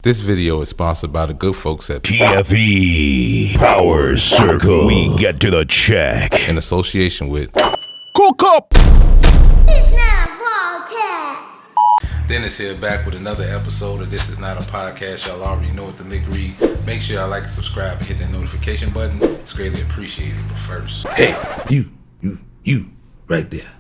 This video is sponsored by the good folks at TFE PowerCircle. We get to the check. in association with Cookup. It's not podcast. Dennis here, back with another episode of This Is Not a Podcast. Y'all already know what the lick read. Make sure y'all like and subscribe and hit that notification button. It's greatly appreciated. But first, Hey, you, right there.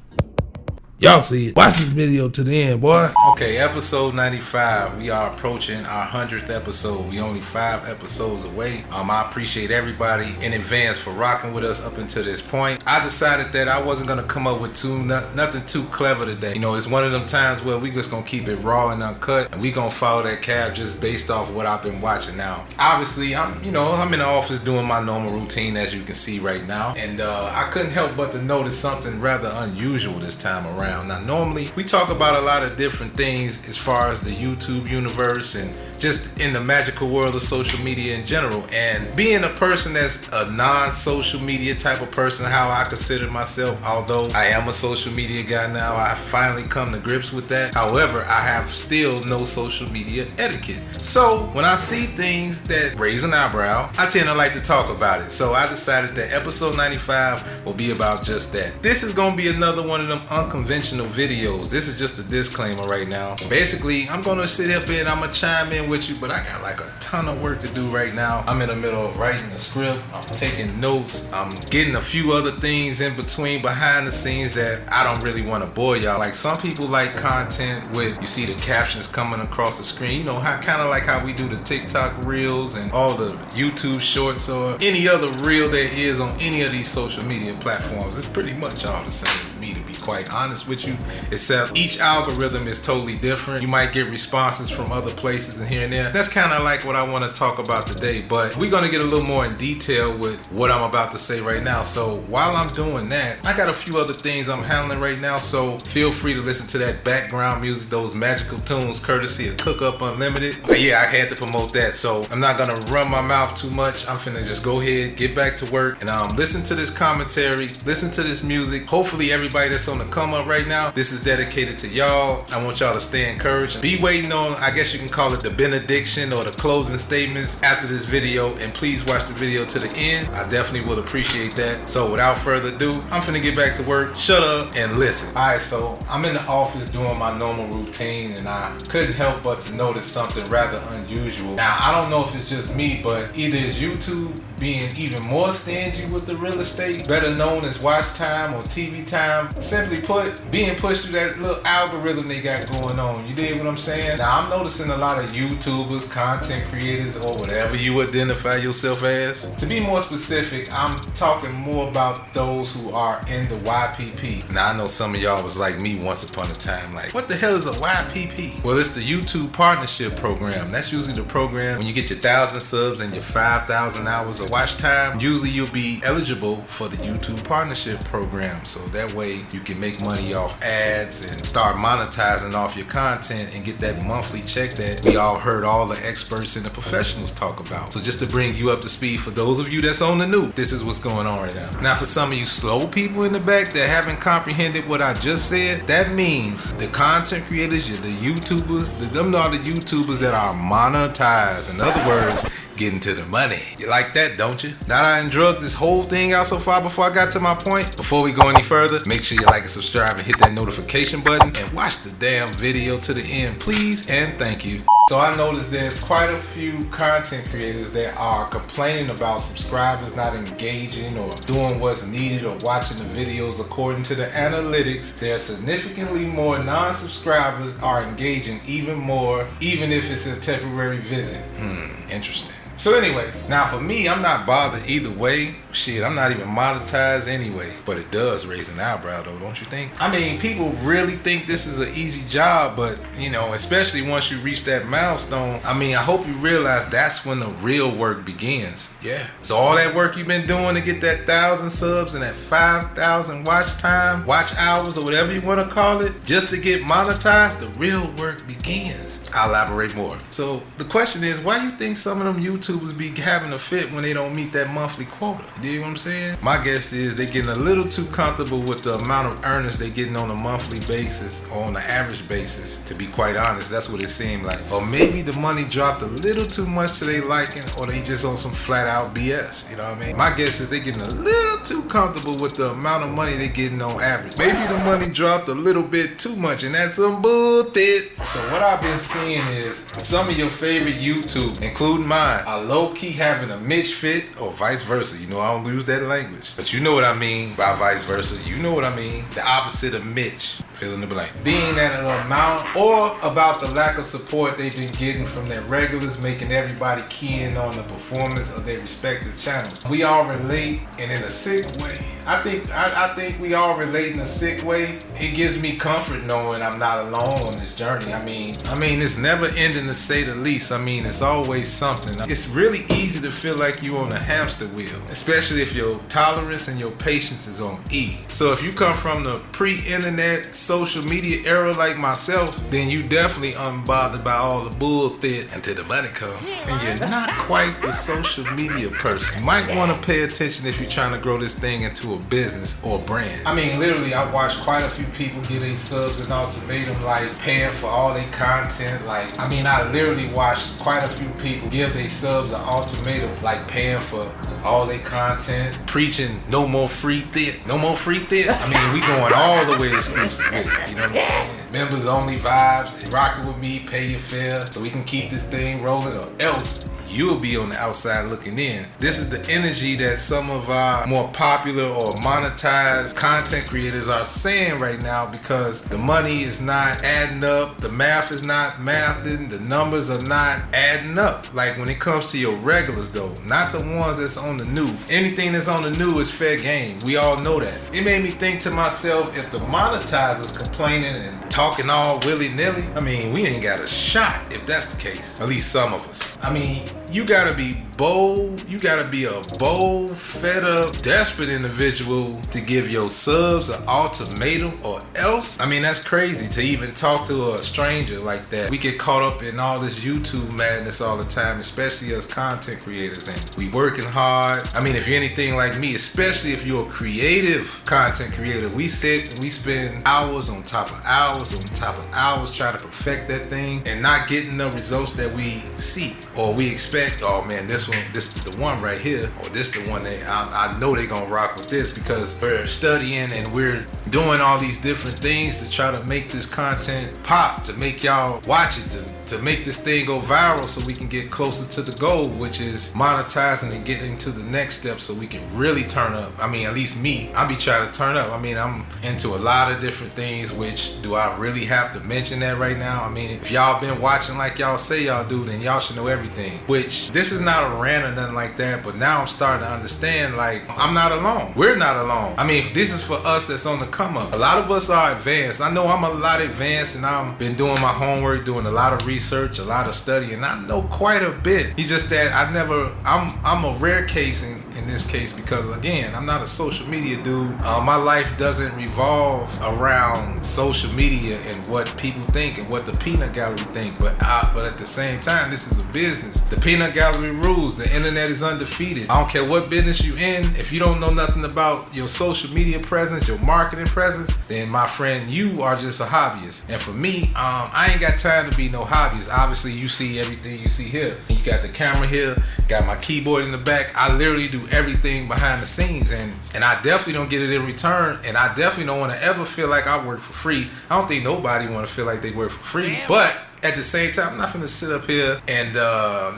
Y'all see it. Watch this video to the end, boy. okay, episode 95. We are approaching our 100th episode. We only 5 episodes away. I appreciate everybody in advance for rocking with us up until this point. I decided that I wasn't gonna come up with nothing too clever today. You know, it's one of them times where we just gonna keep it raw and uncut, and we gonna follow that cab just based off what I've been watching. Now, obviously, I'm in the office doing my normal routine, as you can see right now, and I couldn't help but to notice something rather unusual this time around. Now, normally we talk about a lot of different things as far as the YouTube universe and just in the magical world of social media in general. And being a person that's a non-social media type of person, how I consider myself, although I am a social media guy now, I finally come to grips with that. However, I have still no social media etiquette. So when I see things that raise an eyebrow, I tend to like to talk about it. So I decided that episode 95 will be about just that. This is going to be another one of them unconventional videos. This is just a disclaimer right now. Basically, I'm going to sit up here and I'm going to chime in with you, but I got like a ton of work to do right now. I'm in the middle of writing a script. I'm taking notes. I'm getting a few other things in between behind the scenes that I don't really want to bore y'all. Like, some people like content with, you see the captions coming across the screen, kind of like how we do the TikTok reels and all the YouTube shorts or any other reel there is on any of these social media platforms. It's pretty much all the same to me, to be quite honest with you, except each algorithm is totally different. You might get responses from other places and here and there. That's kind of like what I want to talk about today, but we're going to get a little more in detail with what I'm about to say right now. So while I'm doing that, I got a few other things I'm handling right now, so feel free to listen to that background music, those magical tunes courtesy of Cookup Unlimited. But yeah, I had to promote that, so I'm not going to run my mouth too much. I'm finna just go ahead, get back to work, and listen to this commentary, listen to this music. Hopefully everybody that's on the come up right now, this is dedicated to y'all. I want y'all to stay encouraged. Be waiting on, I guess you can call it the benediction or the closing statements after this video, and please watch the video to the end. I definitely will appreciate that. So without further ado, I'm finna get back to work. Shut up and listen. Alright, so I'm in the office doing my normal routine, and I couldn't help but to notice something rather unusual. Now, I don't know if it's just me, but either it's YouTube being even more stingy with the real estate, better known as watch time or TV time. Simply put, being pushed through that little algorithm they got going on. You dig what I'm saying? Now, I'm noticing a lot of YouTubers, content creators, or whatever you identify yourself as. To be more specific, I'm talking more about those who are in the YPP. Now, I know some of y'all was like me once upon a time, like, what the hell is a YPP? Well, it's the YouTube Partnership Program. That's usually the program when you get your 1,000 subs and your 5,000 hours of watch time. Usually you'll be eligible for the YouTube Partnership Program, so that way you can make money off ads and start monetizing off your content and get that monthly check that we all heard all the experts and the professionals talk about. So just to bring you up to speed, for those of you that's on the new, this is what's going on right now. Now, for some of you slow people in the back that haven't comprehended what I just said, that means the content creators, the YouTubers, them are the YouTubers that are monetized. In other words, getting to the money. You like that, don't you? Now that I done drug this whole thing out so far before I got to my point, before we go any further, make sure you like and subscribe and hit that notification button and watch the damn video to the end, please and thank you. So I noticed there's quite a few content creators that are complaining about subscribers not engaging or doing what's needed or watching the videos. According to the analytics, there's significantly more non-subscribers are engaging even more, even if it's a temporary visit. Interesting. So anyway, now for me, I'm not bothered either way. Shit, I'm not even monetized anyway. But it does raise an eyebrow though, don't you think? I mean, people really think this is an easy job, but especially once you reach that milestone, I hope you realize that's when the real work begins. Yeah. So all that work you've been doing to get that 1,000 subs and that 5,000 watch time, watch hours, or whatever you want to call it, just to get monetized, the real work begins. I'll elaborate more. So the question is, why you think some of them YouTube YouTubers be having a fit when they don't meet that monthly quota. You dig what I'm saying? My guess is they getting a little too comfortable with the amount of earnings they getting on a monthly basis or on an average basis. To be quite honest, that's what it seemed like. Or maybe the money dropped a little too much to their liking, or they just on some flat out BS. You know what I mean? My guess is they getting a little too comfortable with the amount of money they getting on average. Maybe the money dropped a little bit too much, and that's some bullshit. So what I've been seeing is some of your favorite YouTube, including mine, are low-key having a Mitch fit or vice versa. You know, I don't use that language, but you know what I mean by vice versa. You know what I mean. The opposite of Mitch. Fill in the blank. Being at an amount, or about the lack of support they've been getting from their regulars, making everybody key in on the performance of their respective channels. We all relate, and in a sick way. I think we all relate in a sick way. It gives me comfort knowing I'm not alone on this journey. I mean, it's never ending, to say the least. I mean, it's always something. It's really easy to feel like you're on a hamster wheel, especially if your tolerance and your patience is on E. So if you come from the pre-internet social media era like myself, then you definitely unbothered by all the bullshit until the money come. And you're not quite the social media person. You might want to pay attention if you're trying to grow this thing into a business or brand. I mean, literally, I watched quite a few people get their subs and ultimatum, like paying for all their content. Like, I mean, I literally watched quite a few people give their subs an ultimatum, like paying for all their content, preaching no more free shit, no more free shit. I mean, we going all the way exclusive with it. You know what I'm saying? Members only vibes, rocking with me, pay your fare, so we can keep this thing rolling, or else you'll be on the outside looking in. This is the energy that some of our more popular or monetized content creators are saying right now, because the money is not adding up, the math is not mathing, the numbers are not adding up. Like when it comes to your regulars though, not the ones that's on the new. Anything that's on the new is fair game. We all know that. It made me think to myself, if the monetizers complaining and talking all willy-nilly, I mean, we ain't got a shot if that's the case. At least some of us. I mean, you gotta be bold. You gotta be a bold, fed up, desperate individual to give your subs an ultimatum, or else. I mean, that's crazy to even talk to a stranger like that. We get caught up in all this YouTube madness all the time, especially as content creators, and we working hard. I mean, if you're anything like me, especially if you're a creative content creator, we sit and we spend hours on top of hours on top of hours trying to perfect that thing and not getting the results that we seek or we expect. Oh man, this is the one right here, or this the one that I know they gonna rock with this, because we're studying and we're doing all these different things to try to make this content pop, to make y'all watch it, to make this thing go viral so we can get closer to the goal, which is monetizing and getting to the next step so we can really turn up. I mean, at least me, I be trying to turn up. I mean, I'm into a lot of different things, which do I really have to mention that right now? I mean, if y'all been watching like y'all say y'all do, then y'all should know everything. Which, this is not a rant or nothing like that, but now I'm starting to understand, like, I'm not alone. We're not alone. I mean, this is for us that's on the come up. A lot of us are advanced. I know I'm a lot advanced, and I've been doing my homework, doing a lot of research, a lot of studying. I know quite a bit. It's just that I'm a rare case in this case, because again, I'm not a social media dude. My life doesn't revolve around social media and what people think and what the peanut gallery think, but at the same time, this is a business. The peanut gallery rules. The internet is undefeated. I don't care what business you in. If you don't know nothing about your social media presence, your marketing presence, then my friend, you are just a hobbyist. And for me, I ain't got time to be no hobbyist. Obviously, you see everything you see here. You got the camera here, got my keyboard in the back. I literally do everything behind the scenes, and I definitely don't get it in return, and I definitely don't want to ever feel like I work for free. I don't think nobody want to feel like they work for free, but at the same time, I'm not gonna sit up here and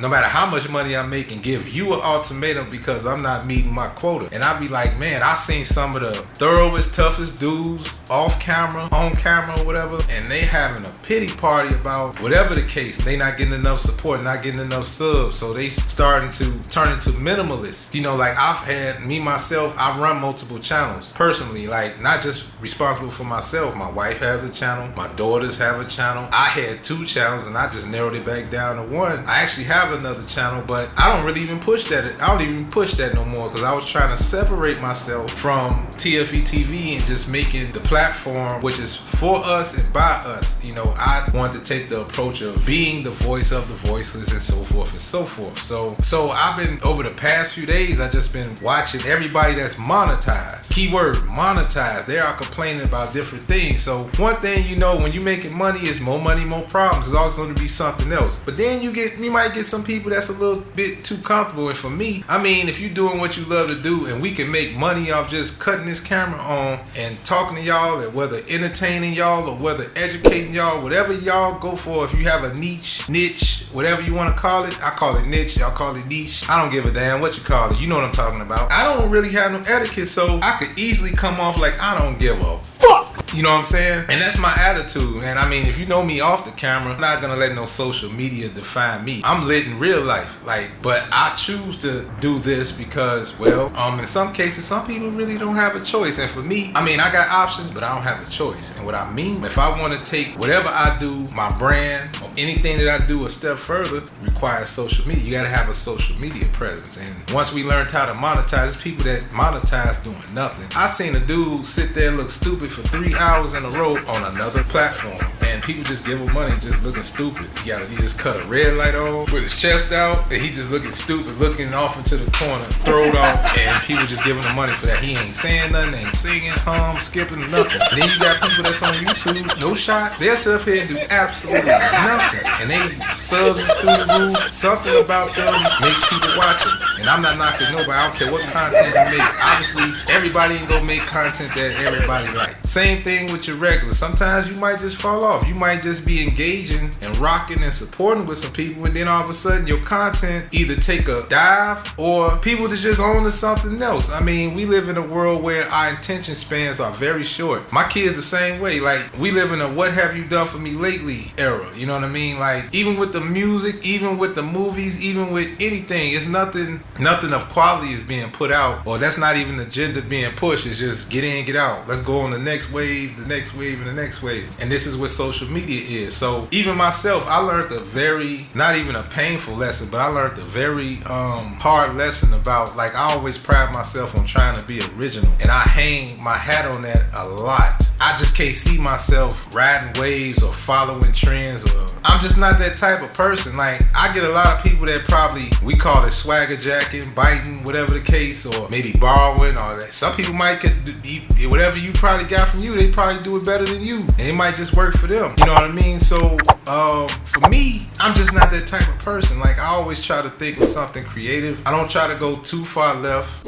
no matter how much money I make and give you an ultimatum because I'm not meeting my quota. And I be like, man, I seen some of the thoroughest, toughest dudes off camera, on camera, or whatever, and they having a pity party about whatever the case. They not getting enough support, not getting enough subs, so they starting to turn into minimalists. You know, like I've had, me myself, I run multiple channels personally, like not just responsible for myself. My wife has a channel, my daughters have a channel. I had 2 channels, and I just narrowed it back down to one. I actually have another channel, but I don't really even push that. I don't even push that no more because I was trying to separate myself from TFE TV and just making the platform which is for us and by us. You know, I wanted to take the approach of being the voice of the voiceless and so forth and so forth. So I've been, over the past few days, I just been watching everybody that's monetized. Keyword monetized. They are complaining about different things. So one thing, you know, when you're making money, it's more money, more problems. There's always going to be something else. But then you might get some people that's a little bit too comfortable. And for me, I mean, if you're doing what you love to do and we can make money off just cutting this camera on and talking to y'all, and whether entertaining y'all or whether educating y'all, whatever y'all go for, if you have a niche, whatever you want to call it, I call it niche, y'all call it niche. I don't give a damn what you call it. You know what I'm talking about. I don't really have no etiquette, so I could easily come off like I don't give a fuck. You know what I'm saying? And that's my attitude. And I mean, if you know me off the camera, I'm not gonna let no social media define me. I'm lit in real life. But I choose to do this because, well, in some cases, some people really don't have a choice. And for me, I mean, I got options, but I don't have a choice. And what I mean, if I want to take whatever I do, my brand, or anything that I do a step further, requires social media. You gotta have a social media presence. And once we learned how to monetize, it's people that monetize doing nothing. I seen a dude sit there and look stupid for 3 hours in a row on another platform, and people just give him money just looking stupid. He just cut a red light on with his chest out, and he just looking stupid, looking off into the corner, throwed off, and people just giving him money for that. He ain't saying nothing, ain't singing, skipping, nothing. And then you got people that's on YouTube, no shot, they'll sit up here and do absolutely nothing, and they subs is through the roof. Something about them makes people watch them. And I'm not knocking nobody. I don't care what content you make. Obviously, everybody ain't gonna make content that everybody like. Same thing with your regular. Sometimes you might just fall off. You might just be engaging and rocking and supporting with some people, and then all of a sudden your content either take a dive or people that just on to something else. I mean, we live in a world where our attention spans are very short. My kids the same way. Like, we live in a what have you done for me lately era. You know what I mean? Like, even with the music, even with the movies, even with anything, it's nothing of quality is being put out, or that's not even the agenda being pushed. It's just get in, get out. Let's go on the next wave, the next wave, and the next wave. And this is what social media is. So even myself, I learned a very, not even a painful lesson, but I learned a very hard lesson about, like, I always pride myself on trying to be original, and I hang my hat on that a lot. I just can't see myself riding waves or following trends, or I'm just not that type of person. Like, I get a lot of people that probably, we call it swagger jacking, biting, whatever the case, or maybe borrowing, or that. Some people might get whatever you probably got from you, they probably do it better than you, and it might just work for them. You know what I mean? So for me, I'm just not that type of person. Like, I always try to think of something creative. I don't try to go too far left